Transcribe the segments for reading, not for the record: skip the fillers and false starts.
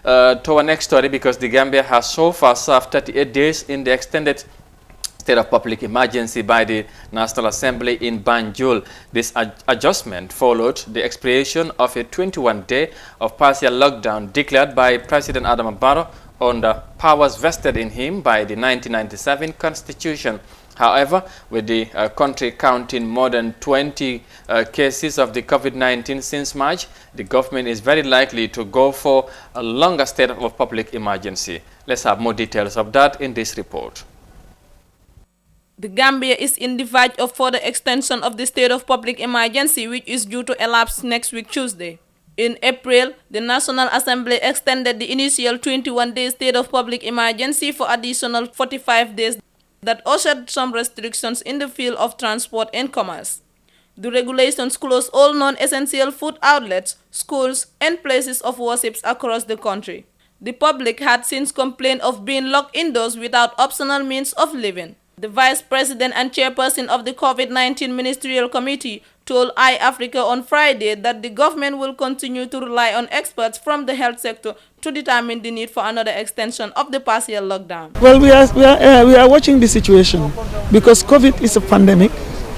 to our next story, because the Gambia has so far served 38 days in the extended state of public emergency by the National Assembly in Banjul. This adjustment followed the expiration of a 21-day of partial lockdown declared by President Adama Barrow under powers vested in him by the 1997 Constitution. However, with the country counting more than 20 cases of the COVID-19 since March, the government is very likely to go for a longer state of public emergency. Let's have more details of that in this report. The Gambia is in the verge of further extension of the state of public emergency, which is due to elapse next week Tuesday. In April, the National Assembly extended the initial 21-day state of public emergency for additional 45 days that ushered some restrictions in the field of transport and commerce. The regulations closed all non-essential food outlets, schools, and places of worship across the country. The public had since complained of being locked indoors without optional means of living. The Vice President and Chairperson of the COVID-19 Ministerial Committee told iAfrica on Friday that the government will continue to rely on experts from the health sector to determine the need for another extension of the partial lockdown. Well, we are watching the situation because COVID is a pandemic,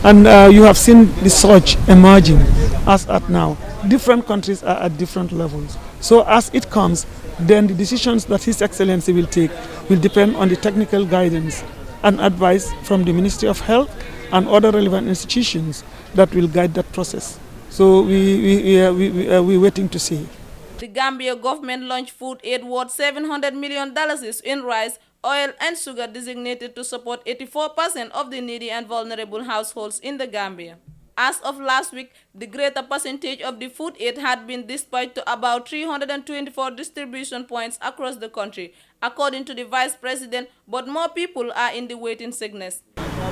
and you have seen the surge emerging as at now. Different countries are at different levels. So as it comes, then the decisions that His Excellency will take will depend on the technical guidance and advice from the Ministry of Health and other relevant institutions that will guide that process. So we are waiting to see. The Gambia government launched food aid worth $700 million in rice, oil, and sugar designated to support 84% of the needy and vulnerable households in the Gambia. As of last week, the greater percentage of the food aid had been dispatched to about 324 distribution points across the country, according to the Vice President, but more people are in the waiting sickness.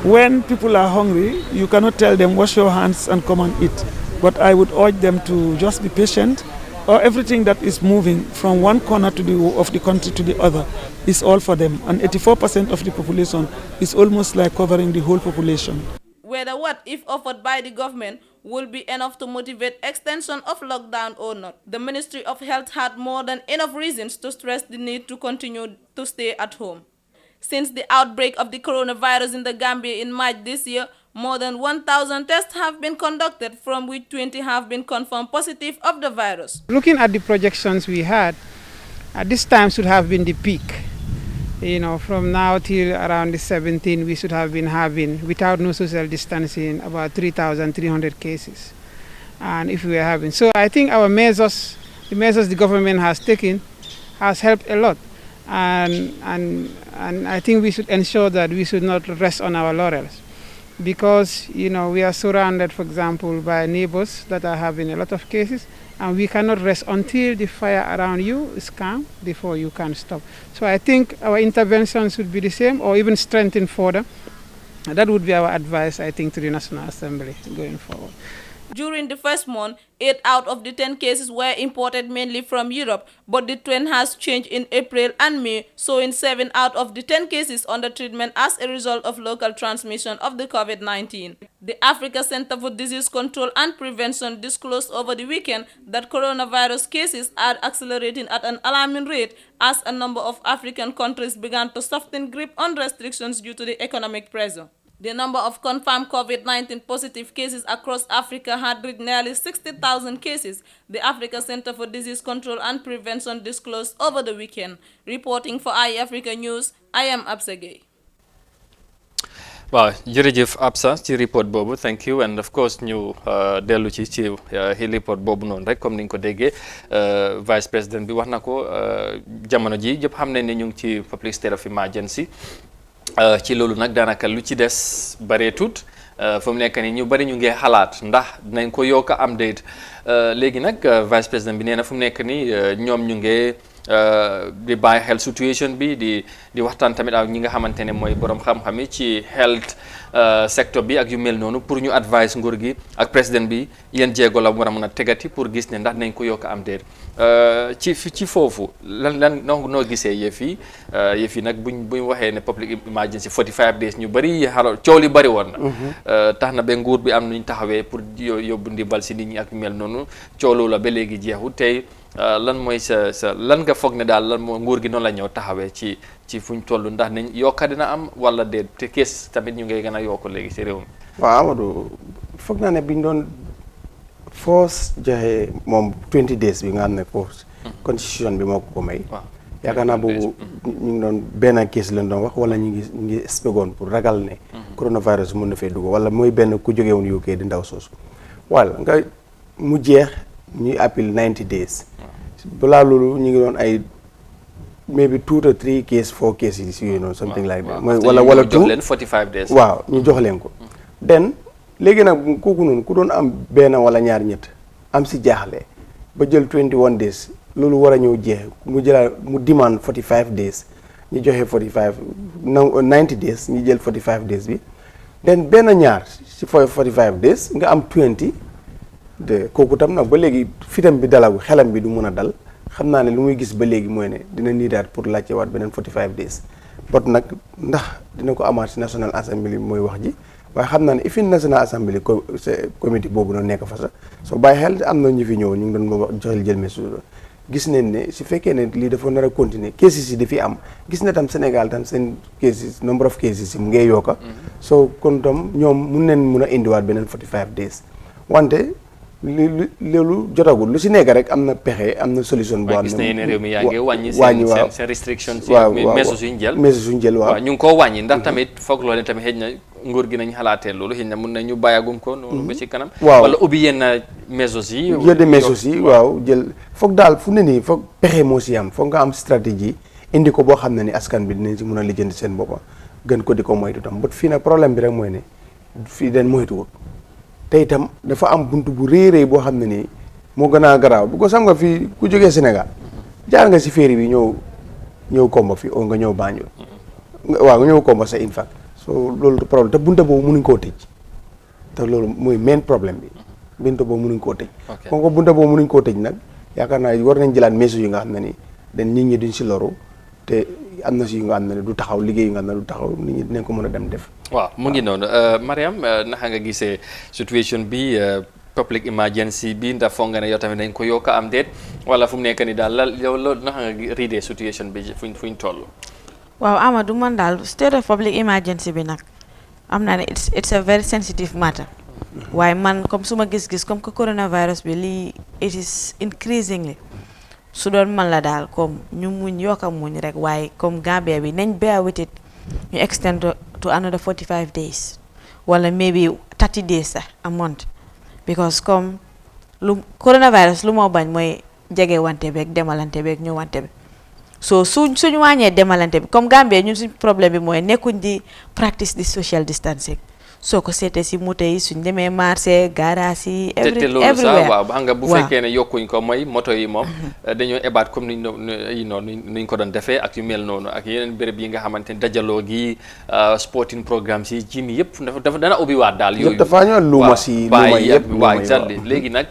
When people are hungry, you cannot tell them wash your hands and come and eat. But I would urge them to just be patient, or everything that is moving from one corner of the country to the other is all for them. And 84% of the population is almost like covering the whole population. Whether what if offered by the government will be enough to motivate extension of lockdown or not, the Ministry of Health had more than enough reasons to stress the need to continue to stay at home. Since the outbreak of the coronavirus in the Gambia in March this year, more than 1,000 tests have been conducted, from which 20 have been confirmed positive of the virus. Looking at the projections we had, at this time should have been the peak. From now till around the 17th, we should have been having, without no social distancing, about 3,300 cases. And if we are having, so I think our measures, the measures the government has taken, has helped a lot. And I think we should ensure that we should not rest on our laurels, because we are surrounded, for example, by neighbors that are having a lot of cases, and we cannot rest until the fire around you is calm before you can stop. So I think our intervention should be the same, or even strengthened further. That would be our advice, I think, to the National Assembly going forward. During the first month, 8 out of the 10 cases were imported mainly from Europe, but the trend has changed in April and May, showing 7 out of the 10 cases under treatment as a result of local transmission of the COVID-19. The Africa Center for Disease Control and Prevention disclosed over the weekend that coronavirus cases are accelerating at an alarming rate as a number of African countries began to soften grip on restrictions due to the economic pressure. The number of confirmed COVID-19 positive cases across Africa had reached nearly 60,000 cases, the Africa Center for Disease Control and Prevention disclosed over the weekend. Reporting for iAfrica News, I am Absa Gueye. Waaw jërëjëf Absa ci report boobu, thank you, and of course ñu dellu ci report boobu noonu rek comme ni nga ko déggee Vice President bi wax na ko jamono ji yëpp xam nañ ne ñu ngi ci public state of emergency. Ci loolu nag daanaka lu ci des bareetut fu mu nekk nii ñu bari ñu ngi xalaat ndax dinañ ko yokk am déet léegi nag Vice President bi nee na fu mu nekk nii ñoom ñu ngi di bàyyi xel situation bi di waxtaan tamit ak ñi nga xamante ne mooy borom xam-xam yi ci health secteur bi ak yu mel noonu pour ñu advice nguur gi ak président bi yéen jéego la war a mën a tegati pour gis ne ndax nañ ko yokk am déet ci foofu lan noo gisee yëf yi nag buñ waxee ne public emergency 45 days ñu bëri xalo coow li bëri woon na tax na ba nguur bi am nuñ taxawee pour yóbbu ndimbal si nit ñi ak yu mel noonu coow la ba léegi jeexu tey lan mooy sa lan nga foog ne daal lan moo nguur gi noonu la ñëw taxawee ci fuñ toll ndax nañ yokka dina am wala déet te kees tamit ñu ngay gën a yokk léegi ci réew mi. waaw Amadou foog naa ne biñ doon force joxe moom 20 days bi nga xam ne force constitution bi moo ko may. yaakaar naa boobu ñu ngi doon benn kees lañ doon wax wala ñu ngi spégoon pour ragal ne coronavirus mën na fee dugg wala mooy benn ku jóge woon UK di ndaw soosu wala nga mu jeex ñuy appel 90 days balaa loolu ñu ngi doon ay maybe 2 to 3 case 4 cases yooyu noonu something like that mooy wala jox leen 45 days waaw ñu jox leen ko den léegi nag kooku noonu ku doon am benn wala ñaar ñett am si jaaxle ba jël 21 days loolu war a ñëw jeex mu jëlaat mu demand 45 days ñu joxe 90 days ñu jël 45 days bi den benn ñaar si 45 days nga am 20 de kooku tam nag ba léegi fitam bi dalagu xelam bi du mun a dal xam naa ne lu muy gis ba léegi mooy ne dina niidaat pour laajte waat beneen 45 days bot nag ndax dina ko amaat si National Assembly mooy wax ji waaye xam naa ne ifin National Assembly comité boobu noonu nekk fa sax soo bàyyi xel am na ñu fi ñëw ñu ngi doon joxel jël mesure gis nañ ne su fekkee ne lii dafa nar a continuer cases yi dafi am gis na tam Sénégal tam seen cases number of cases yi mu ngay yokka soo kon tam ñoom mun a indiwaat beneen 45 days wante loolu jotagul lu si nekk rek am na pexe am na solution boo xam ne gis nañu ne réew mi yaa ngi wàññi seen restriction ci mesures yu ñu jël waaw ñu ngi koo wàññi ndax tamit foog loolu tamit xëy na nguur gi nañ xalaatee loolu xëy na mun nañu bàyyagum ko noonu ba ci kanam waaw wala ubbi yenn mesures yi yenn mesures yi waaw jël foog daal fu ne nii foog pexe moo si am foog nga am stratégie indi ko boo xam ne ni askan bi dinañ si mun a lijjanti seen boppa gën ko di ko moytu tam but fii nag problème bi rek mooy ne fii den moytuwut te itam dafa am buntu bu rëy boo xam ne nii moo gën a garaaw bu ko sam nga fii ku jógee Sénégal jaar nga si féeri bi ñëw Kombo fii oo nga ñëw Banjul waaw nga ñëw Kombo sa in fact so loolu problème te bunta boobu mënuñ koo tëj te loolu mooy main problème bi bunta boobu mënuñ koo tëj kon ko bunta boobu mënuñ koo tëj nag yaakaar naa war nañ jëlaat mesures yi nga xam ne ni dañ nit ñi duñ si loru te am na si yu nga xam ne du taxaw liggéey yu nga xam ne du taxaw nit ñi dinañ ko mën a dem def waaw mu ngi noonu Mariam naka nga gisee situation bi public emergency bi ndax foog nga ne yow tamit dañ ko yokk am déet wala fu mu nekk ni daal yow loolu naka nga riidee situation bi fuñ toll waaw Amadou man daal state of public emergency bi nag am naa ne it's a very sensitive matter waaye man comme suma gis-gis comme que coronavirus bi lii it is increasingly su doon man la daal comme ñu muñ yokk a muñ rek waaye comme Gambia bi nañ bear with it ñu extend to another 45 days wala maybe 30 days sax a month because comme lu coronavirus lu moo bañ mooy jege wante beeg demalante beeg ñëwante bi so suñu wàññee demalante bi comme Gambia ñun suñ problème bi mooy nekkuñ di practice di social distancing soo ko seetee si moto yi suñ demee marché garage yi te loolu sax waaw xam nga bu fekkee ne yokkuñ ko mooy moto yi moom dañoo ebaat comme nuñ ko doon defee ak yu mel noonu ak yeneen béréb yi nga xamante ni dajaloo gi sporting programmes yi gym yëpp dafa dana ubbi waat daal yooyu dafa ñëw luuma si luuma yëpp waaw exactly léegi nag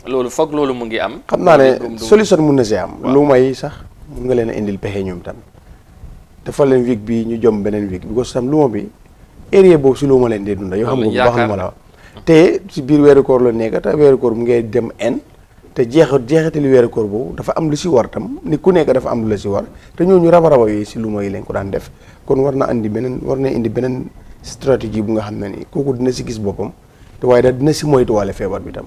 loolu foog loolu mu ngi am xam naa ne solution mun na si am luuma yi sax mun nga leen a indil pexe ñoom tam dafa leen week bi ñu jom beneen week because tam luuma bi area boobu si luuma leen dee dunda yoo xam nga bu baax lu ma la te si biir weeru koor la nekk te weeru koor mu ngay dem te jeexitali weeru koor boobu dafa am lu si war tam ni ku nekk dafa am lu la si war te ñooñu raba yooyu si luuma yi lañ ko daan def kon war na indi beneen stratégie bu nga xam ne ni kooku dina si gis boppam te waaye da dina si moytuwaale feebar bi tam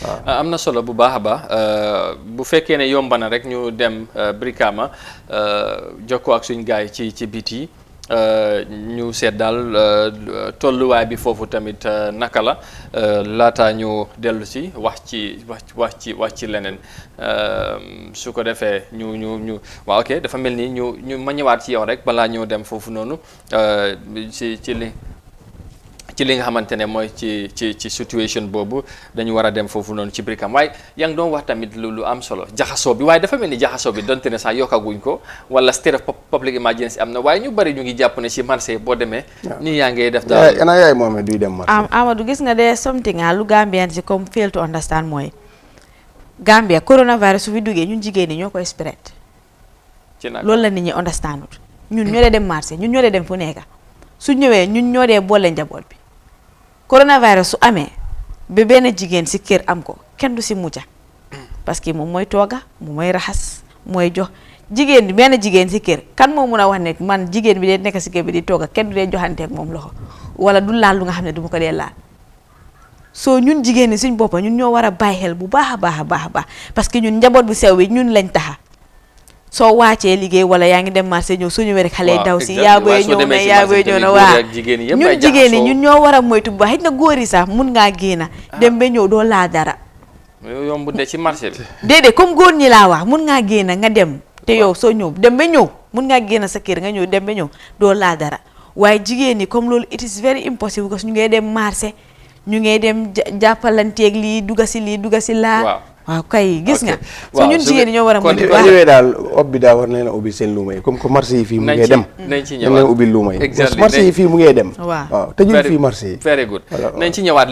waaw am na solo bu baax a baax bu fekkee ne yomba na rek ñu dem Brikama jokkoo ak suñ gaay ci biti ñu seet daal tolluwaay bi foofu tamit naka la laata ñu dellu si wax ci leneen su ko defee ñu waaw ok dafa mel ni ñu ma ñëwaat ci yow rek balaa ñoo dem foofu noonu ci li nga xamante ne mooy ci situation boobu dañu war a dem foofu noonu ci Brikama waaye yaa ngi doon wax tamit lu am solo jaxasoo bi waaye dafa mel ni jaxasoo bi donte ne sax yokkaguñ ko wala state of public emergency am na waaye ñu bari ñu ngi jàpp ne ci marché boo demee nii yaa ngi def daal yaay moom duy dem marché Amadou gis nga de something lu Gambian si comme fail to understand mooy Gambia coronavirus su fi duggee ñun jigéen ñi ñoo koy spread loolu la nit ñi understand ñun ñoo dee dem marché ñun ñoo dee dem fu nekk su ñëwee ñun ñoo dee boole njaboot bi coronavirus su amee ba benn jigéen si kër am ko kenn du si mucca parce que moom mooy tooga moom mooy raxas mooy jox jigéen bi benn jigéen si kër kan moo mun a wax ne man jigéen bi dee nekk si kër bi di tooga kenn du dee joxanteeg moom loxo wala du laal lu nga xam ne du ma ko dee laal soo ñun jigéen ñi suñ boppa ñun ñoo war a bàyyi xel bu baax a baax a baax a baax parce que ñun njaboot bu sew bi ñun lañ taxa soo wàccee liggéey wala yaa ngi dem marché ñëw soo ñëwee rek xale yi daw si yaa booy ñëw na yaa booy ñëw na waa ñun jigéen ñi ñun ñoo war a moytu bu baax xëy na góor yi sax mun ngaa génn dem ba ñëw doo laa dara yomb de ci marché bi déedéet comme góor ñi laa wax mun ngaa génn nga dem te yow soo ñëw dem ba ñëw mun ngaa génn sa kër nga ñëw dem ba ñëw doo laa dara waaye jigéen ñi comme loolu it is very impossible parce que ñu ngay dem marché ñu ngay dem jàppalanteeg lii dugga si lii dugga si laa waaw kay gis nga so ñun jigéen ñi ñoo war a mën ñëwee daal bi daa war na leen ubbi seen luuma yi comme que marché yi fii mu ngee dem nañ ci leen ubbi luuma yi marché yi fii mu ngee dem waaw tëjul fii marché yi very good nañ ci ñëwaat